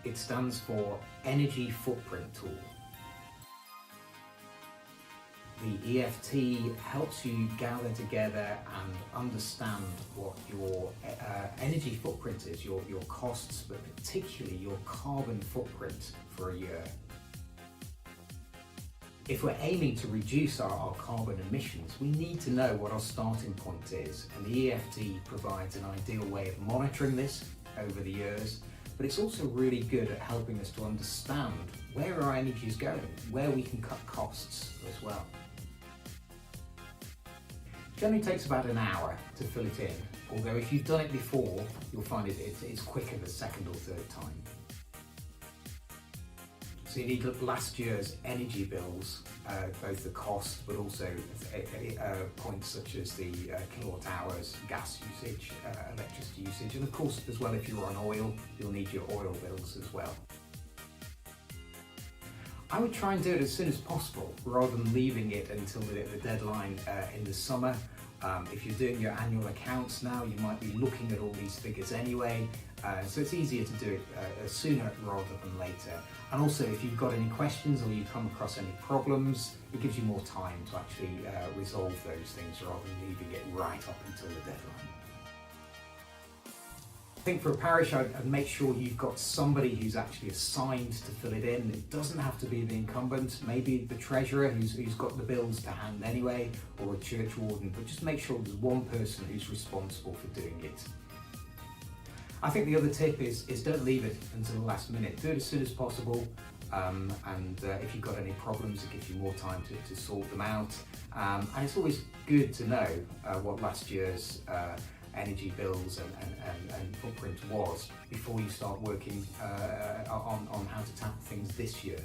It stands for Energy Footprint Tool. The EFT helps you gather together and understand what your energy footprint is, your costs, but particularly your carbon footprint for a year. If we're aiming to reduce our carbon emissions, we need to know what our starting point is, and the EFT provides an ideal way of monitoring this over the years, but it's also really good at helping us to understand where our energy is going, where we can cut costs as well. It generally takes about an hour to fill it in, although if you've done it before, you'll find it's quicker the second or third time. So you need last year's energy bills, both the cost but also points such as the kilowatt hours, gas usage, electricity usage, and of course as well if you're on oil, you'll need your oil bills as well. I would try and do it as soon as possible rather than leaving it until the deadline in the summer. If you're doing your annual accounts now, you might be looking at all these figures anyway, so it's easier to do it sooner rather than later. And also, if you've got any questions or you come across any problems, it gives you more time to actually resolve those things rather than leaving it right up until the deadline. I think for a parish, I'd make sure you've got somebody who's actually assigned to fill it in. It doesn't have to be the incumbent, maybe the treasurer who's got the bills to hand anyway, or a church warden, but just make sure there's one person who's responsible for doing it. I think the other tip is don't leave it until the last minute. Do it as soon as possible, and if you've got any problems, it gives you more time to sort them out. And it's always good to know what last year's energy bills and footprint was before you start working on how to tackle things this year.